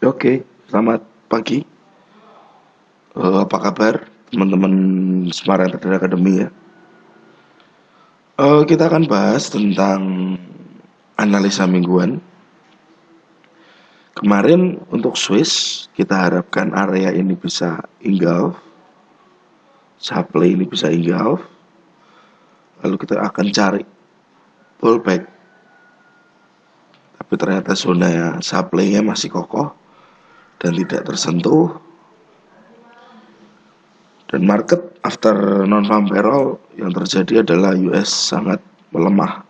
Oke, selamat pagi. Apa kabar teman-teman Semarang Trader Academy ya? Kita akan bahas tentang analisa mingguan. Kemarin untuk Swiss kita harapkan area ini bisa engulf, supply ini bisa engulf. Lalu kita akan cari pullback. Tapi ternyata zona supply-nya masih kokoh dan tidak tersentuh. Dan market after non-farm payroll yang terjadi adalah US sangat melemah.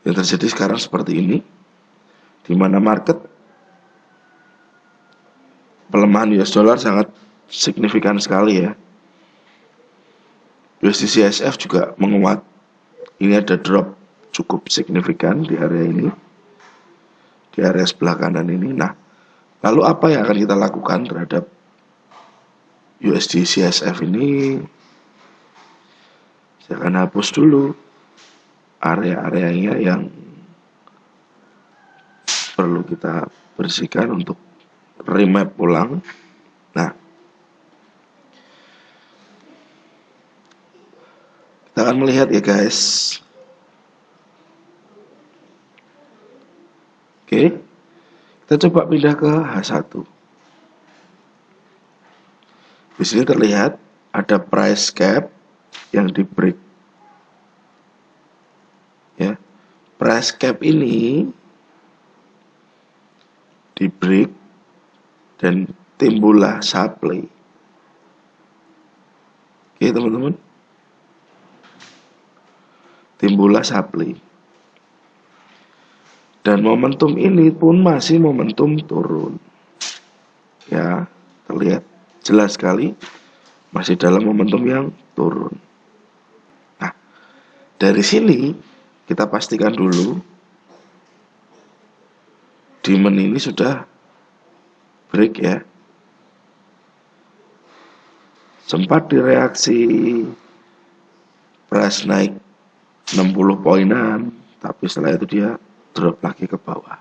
Yang terjadi sekarang seperti ini, di mana market pelemahan US dollar sangat signifikan sekali ya. USD CSF juga menguat. Ini ada drop cukup signifikan di area ini, di area sebelah kanan ini. Nah, lalu apa yang akan kita lakukan terhadap USD CSF ini? Saya akan hapus dulu area-areanya yang perlu kita bersihkan untuk remap ulang. Nah, kita akan melihat ya guys. Oke, kita coba pindah ke H1. Di sini terlihat ada price cap yang di break. Ya, price cap ini di break dan timbullah supply. Oke teman-teman, timbullah supply. Dan momentum ini pun masih momentum turun. Ya, terlihat jelas sekali masih dalam momentum yang turun. Nah, dari sini kita pastikan dulu demand ini sudah break ya. Sempat direaksi price naik 60 poinan, tapi setelah itu dia drop lagi ke bawah.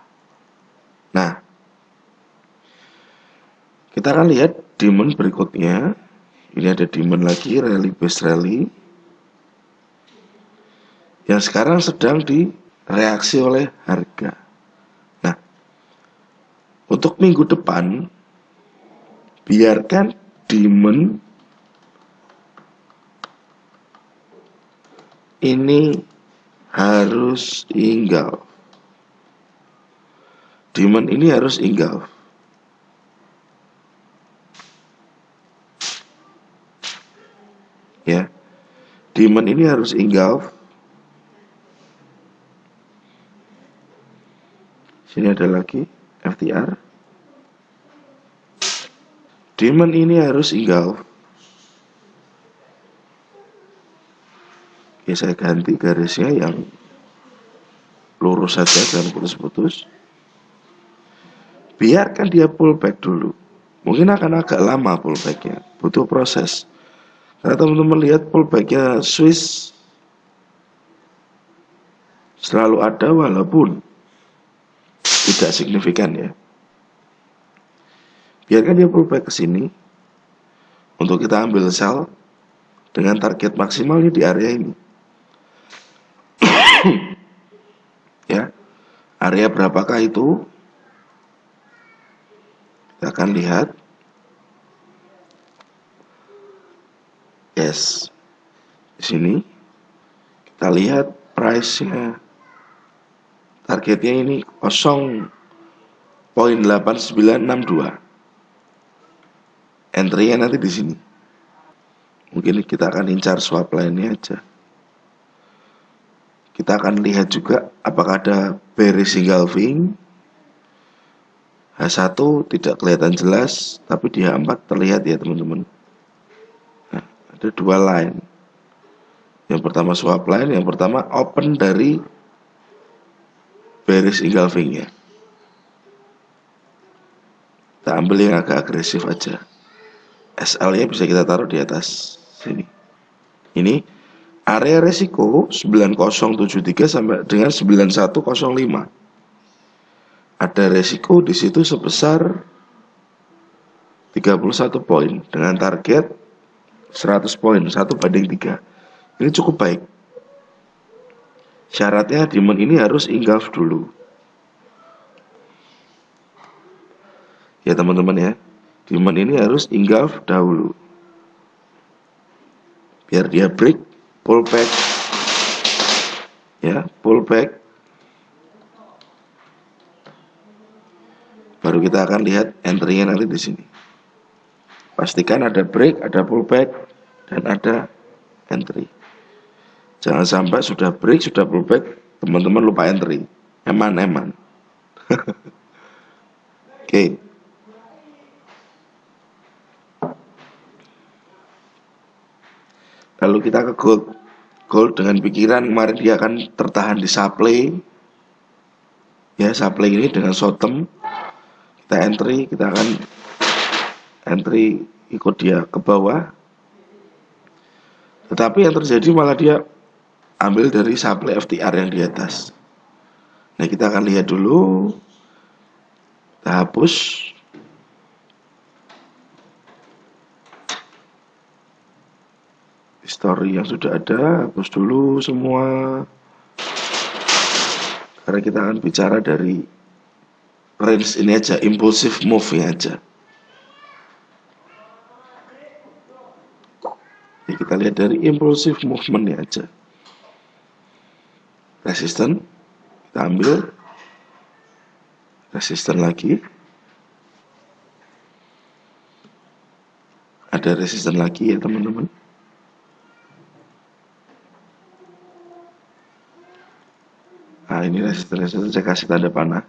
Nah, kita akan lihat demand berikutnya. Ini ada demand lagi, rally base rally, yang sekarang sedang direaksi oleh harga. Nah, untuk minggu depan, biarkan demand ini harus engulf. Demand ini harus engulf. Ya, demand ini harus engulf. Sini ada lagi FTR. Demand ini harus engulf. Oke, saya ganti garisnya yang lurus saja, jangan putus-putus. Biarkan dia pullback dulu. Mungkin akan agak lama pullbacknya, butuh proses. Karena teman-teman lihat pullbacknya Swiss selalu ada walaupun tidak signifikan ya. Biarkan dia pullback ke sini untuk kita ambil sell dengan target maksimalnya di area ini. Ya, area berapakah itu? Kita akan lihat. Yes, di sini kita lihat price-nya, targetnya ini 0.8962. Entry-nya nanti di sini. Mungkin kita akan incar swap line-nya aja. Kita akan lihat juga apakah ada bearish engulfing. H1 tidak kelihatan jelas, tapi di H4 terlihat ya teman-teman. Nah, ada dua line. Yang pertama swap line, yang pertama open dari bearish engulfing-nya. Kita ambil yang agak agresif aja. SL-nya bisa kita taruh di atas sini. Ini area resiko 9073 sampai dengan 9105. ada resiko di situ sebesar 31 poin dengan target 100 poin, 1/3. Ini cukup baik. Syaratnya demand ini harus engulf dulu. Ya teman-teman ya. Demand ini harus engulf dahulu. Biar dia break, pull back. Ya, pull back. Baru kita akan lihat entry-nya nanti di sini. Pastikan ada break, ada pullback, dan ada entry. Jangan sampai sudah break, sudah pullback, teman-teman lupa entry. Eman. Oke. Lalu kita ke gold. Gold dengan pikiran kemarin dia akan tertahan di supply. Ya, supply ini dengan short term. Kita entry, kita akan entry ikut dia ke bawah. Tetapi yang terjadi malah dia ambil dari supply FTR yang di atas. Nah, kita akan lihat dulu. Kita hapus. History yang sudah ada, hapus dulu semua. Karena kita akan bicara dari range ini aja, impulsive move-nya aja. Jadi kita lihat dari impulsive movement-nya aja. Resisten, kita ambil. Resisten lagi. Ada resisten lagi ya teman-teman. Nah ini resisten saya kasih tanda panah.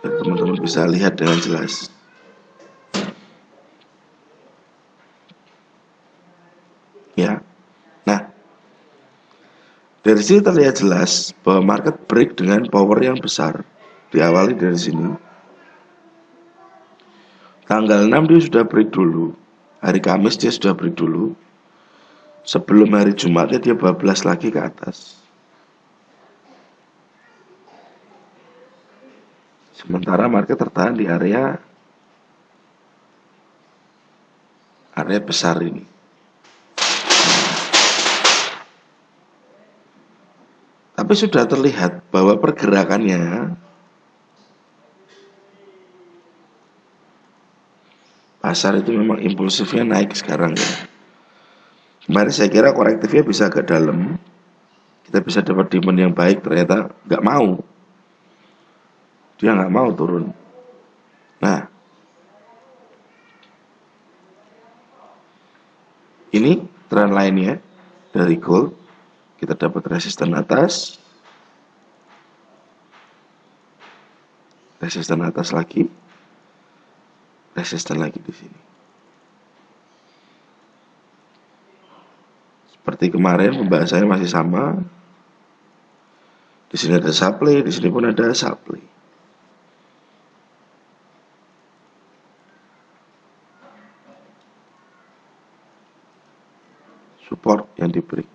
Biar teman-teman bisa lihat dengan jelas. Ya. Nah, dari sini terlihat jelas bahwa market break dengan power yang besar. Diawali dari sini. Tanggal 6 dia sudah break dulu. Hari Kamis dia sudah break dulu. Sebelum hari Jumatnya dia bablas lagi ke atas. Sementara market tertahan di area besar ini. Tapi sudah terlihat bahwa pergerakannya pasar itu memang impulsifnya naik sekarang ya. Kemarin saya kira korektifnya bisa agak dalam. Kita bisa dapat demand yang baik, ternyata nggak mau. Dia nggak mau turun. Nah, ini trend lainnya dari gold. Kita dapat resisten atas. Resisten atas lagi. Resisten lagi di sini. Seperti kemarin pembahasannya masih sama. Di sini ada supply, di sini pun ada supply. Support yang diberi.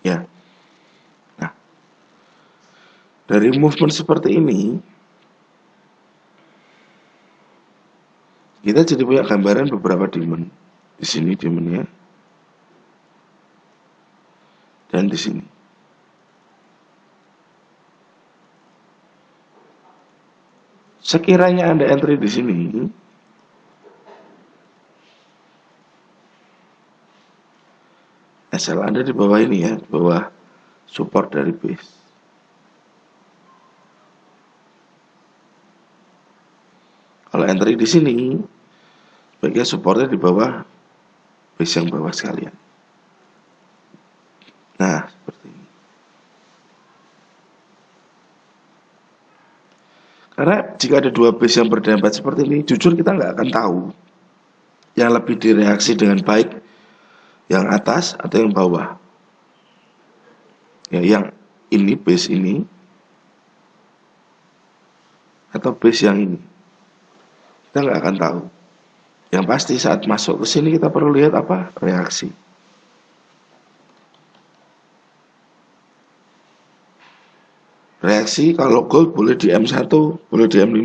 Ya. Nah, dari movement seperti ini, kita jadi punya gambaran beberapa demand. Di sini demandnya, dan di sini. Sekiranya Anda entry di sini, SL Anda di bawah ini ya, di bawah support dari base. Kalau entry di sini, baiknya supportnya di bawah base yang bawah sekalian. Nah, seperti ini. Karena jika ada dua base yang berdempat seperti ini, jujur kita nggak akan tahu yang lebih direaksi dengan baik, yang atas atau yang bawah. Ya, yang ini base ini atau base yang ini, kita nggak akan tahu. Yang pasti saat masuk ke sini kita perlu lihat apa reaksi. Reaksi kalau gold boleh di M1, boleh di M5.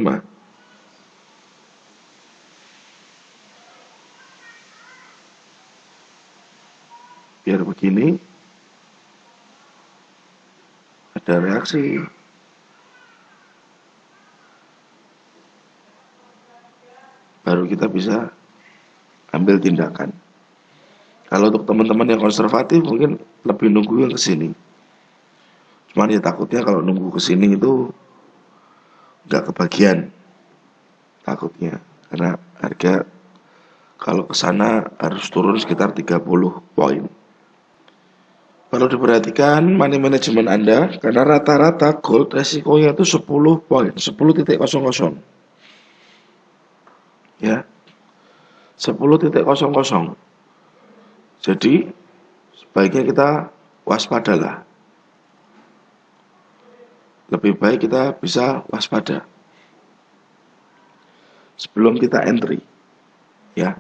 Biar begini, ada reaksi. Baru kita bisa ambil tindakan. Kalau untuk teman-teman yang konservatif mungkin lebih nunggu yang kesini. Cuman ya takutnya kalau nunggu kesini itu nggak kebagian. Takutnya. Karena harga kalau ke sana harus turun sekitar 30 poin. Perlu diperhatikan money management Anda karena rata-rata gold resikonya itu 10 poin, 10.00. Ya. 10.00. Jadi sebaiknya kita waspadalah. Lebih baik kita bisa waspada sebelum kita entry. Ya.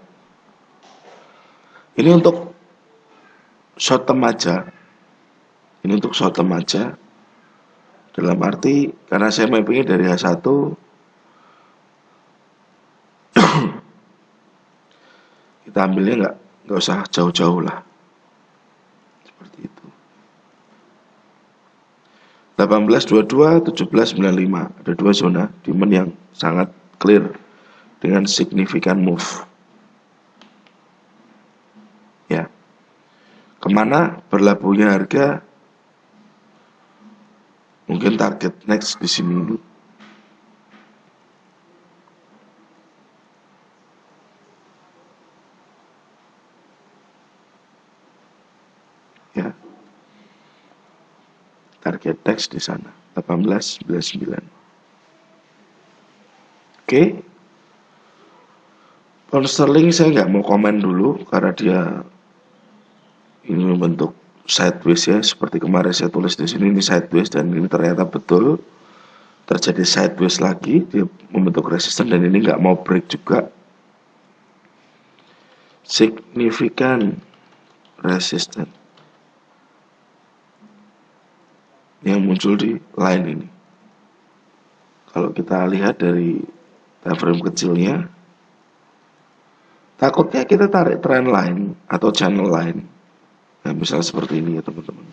Ini untuk short term aja. Ini untuk short term aja. Dalam arti karena saya mappingnya dari H1, kita ambilnya nggak usah jauh-jauh lah. Seperti itu. 1822, 1795. Ada dua zona demand yang sangat clear dengan signifikan move. Ya. Kemana berlabuhnya harga? Mungkin target next di sini dulu. Ya. Target next di sana 1899. Oke. Pound sterling saya nggak mau komen dulu karena dia ini membentuk sideways ya, seperti kemarin saya tulis di sini ini sideways dan ini ternyata betul terjadi sideways lagi, dia membentuk resisten dan ini nggak mau break juga. Signifikan resisten yang muncul di line ini. Kalau kita lihat dari time frame kecilnya, takutnya kita tarik trend line atau channel line. Nah, misalnya seperti ini ya teman-teman.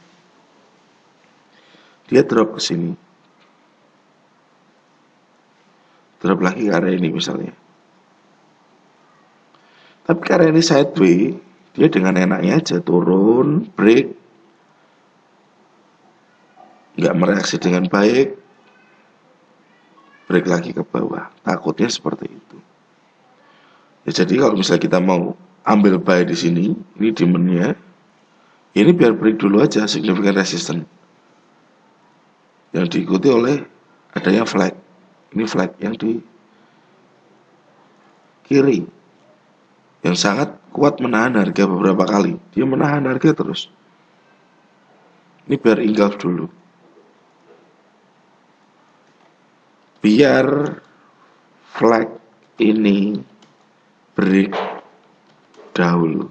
Dia drop ke sini. Drop lagi ke area ini misalnya. Tapi karena ini sideways, dia dengan enaknya aja turun, break, nggak mereaksi dengan baik, break lagi ke bawah. Takutnya seperti itu. Ya, jadi kalau misalnya kita mau ambil buy di sini, ini demand-nya, ini biar break dulu aja significant resistance. Yang diikuti oleh adanya flag. Ini flag yang di kiri. Yang sangat kuat menahan harga beberapa kali. Dia menahan harga terus. Ini biar engulf dulu. Biar flag ini break dahulu.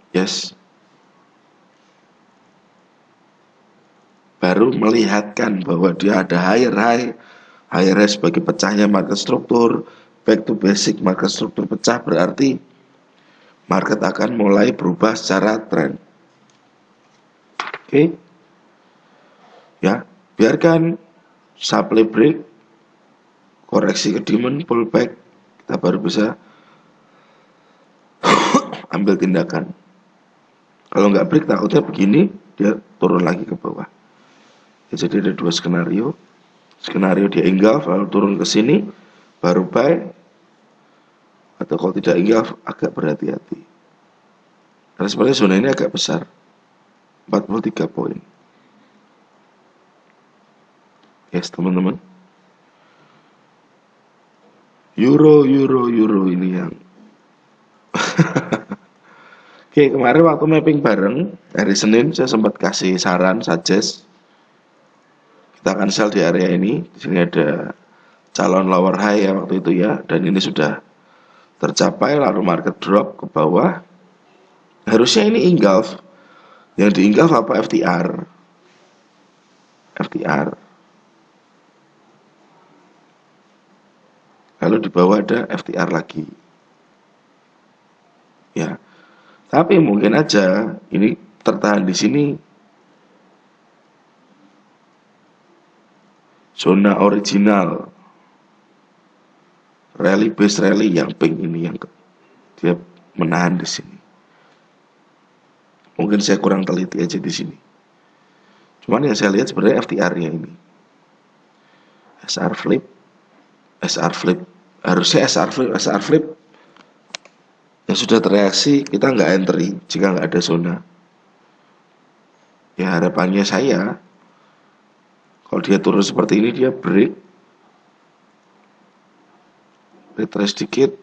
Yes. Baru melihatkan bahwa dia ada higher high sebagai pecahnya market struktur, back to basic market struktur pecah berarti market akan mulai berubah secara trend. Oke. Ya, biarkan supply break, koreksi ke demand, pullback, kita baru bisa ambil tindakan. Kalau nggak break takutnya begini, dia turun lagi ke bawah. Ya, jadi ada dua skenario. Skenario dia engulf lalu turun ke sini, baru buy. Atau kalau tidak engulf agak berhati-hati. Karena sebenarnya zona ini agak besar, 43 poin. Yes teman-teman. Euro ini yang Oke, kemarin waktu mapping bareng hari Senin saya sempat kasih saran, suggest kita akan sell di area ini. Di sini ada calon lower high ya waktu itu ya, dan ini sudah tercapai lalu market drop ke bawah. Harusnya ini engulf. Yang di engulf apa? FTR. FTR. Lalu di bawah ada FTR lagi. Ya. Tapi mungkin aja ini tertahan di sini zona original rally base rally yang pink ini yang dia menahan di sini. Mungkin saya kurang teliti aja di sini. Cuman yang saya lihat sebenarnya FTR-nya ini. SR flip, SR flip, harusnya SR flip yang sudah tereaksi kita nggak entry jika nggak ada zona. Ya harapannya saya kalau dia turun seperti ini dia break, retrace sedikit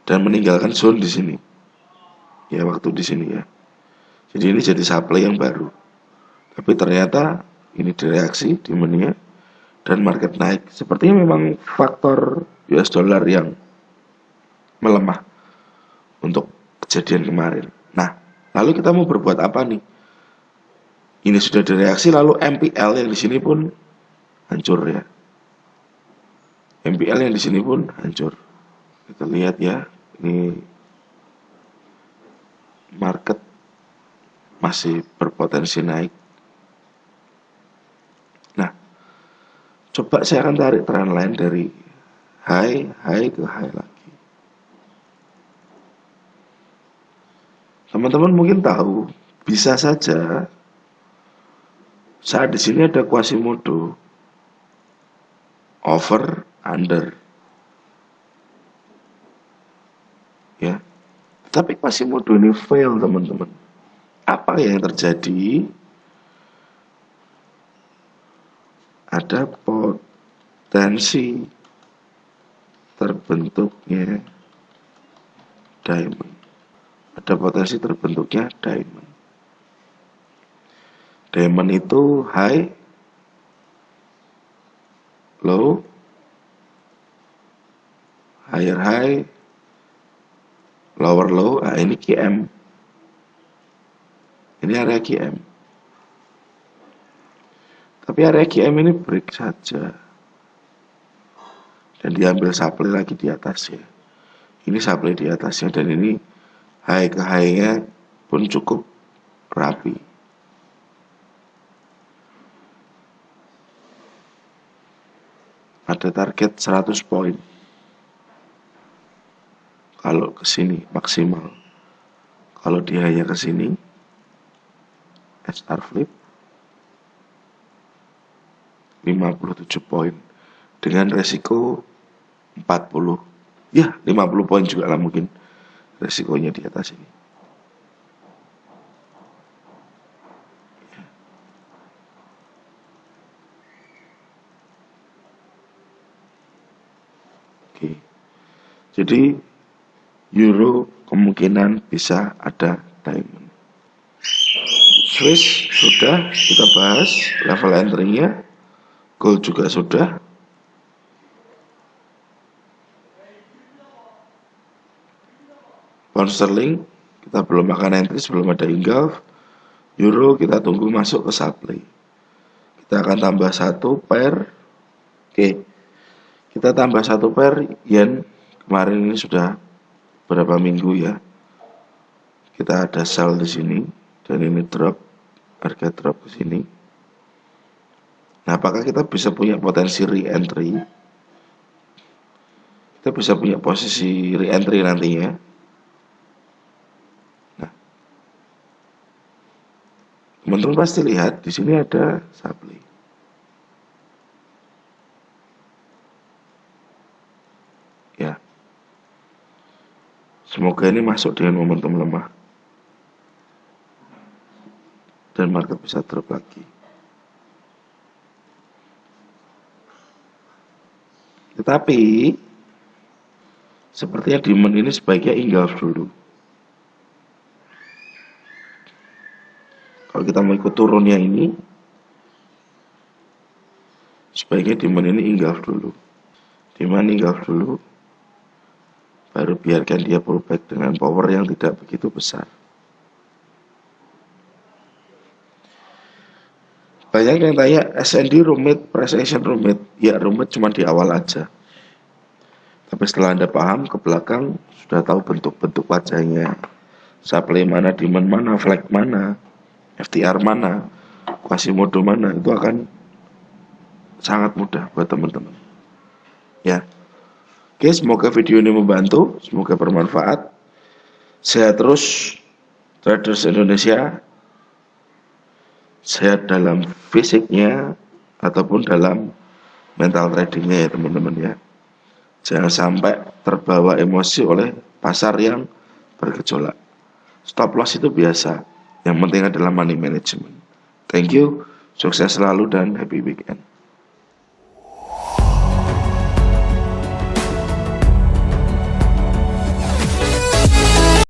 dan meninggalkan zone di sini. Ya waktu di sini ya. Jadi ini jadi supply yang baru. Tapi ternyata ini direaksi di mania dan market naik. Sepertinya memang faktor US dollar yang melemah untuk kejadian kemarin. Nah, lalu kita mau berbuat apa nih? Ini sudah direaksi lalu MPL yang di sini pun hancur ya. MPL yang di sini pun hancur. Kita lihat ya, ini market masih berpotensi naik. Nah, coba saya akan tarik trend line dari high ke high lagi. Teman-teman mungkin tahu, bisa saja saat di sini ada Quasimodo over under. Ya. Tapi Quasimodo ini fail, teman-teman. Apa yang terjadi? Ada potensi terbentuknya diamond. Ada potensi terbentuknya diamond. Diamond itu high, low, higher high, lower low. Nah, ini QM. Ini area QM. Tapi area QM ini break saja. Dan diambil supply lagi di atasnya. Ini supply di atasnya dan ini high ke high-nya pun cukup rapi. Ada target 100 poin. Kalau ke sini maksimal. Kalau dia hanya ke sini SR flip 57 poin dengan resiko 40. Ya, 50 poin juga lah mungkin resikonya di atas ini. Oke. Jadi euro kemungkinan bisa ada diamond. Swiss sudah kita bahas level entry-nya. Gold juga sudah. Pound sterling kita belum akan entry sebelum ada engulf. Euro kita tunggu masuk ke supply. Kita akan tambah satu pair. Oke. Kita tambah satu pair yen. Kemarin ini sudah berapa minggu ya. Kita ada sell di sini dan ini drop, harga drop ke sini. Nah, apakah kita bisa punya potensi re-entry? Kita bisa punya posisi re-entry nantinya. Nah, teman-teman pasti lihat di sini ada supply. Ya. Semoga ini masuk dengan momentum lemah. Dan market bisa drop lagi. Tetapi sepertinya demand ini sebaiknya engulf dulu. Kalau kita mau ikut turunnya ini, sebaiknya demand ini engulf dulu. Demand engulf dulu, baru biarkan dia pullback dengan power yang tidak begitu besar. Banyak yang tanya SND rumit, price action rumit. Ya rumit cuma di awal aja. Tapi setelah Anda paham ke belakang, sudah tahu bentuk-bentuk wajahnya. Supply mana, demand mana, flag mana, FTR mana, Quasimodo mana, itu akan sangat mudah buat teman-teman. Ya. Oke, semoga video ini membantu, semoga bermanfaat. Sehat terus traders Indonesia, sehat dalam fisiknya ataupun dalam mental tradingnya ya teman-teman ya. Jangan sampai terbawa emosi oleh pasar yang bergejolak. Stop loss itu biasa, yang penting adalah money management. Thank you, sukses selalu dan happy weekend.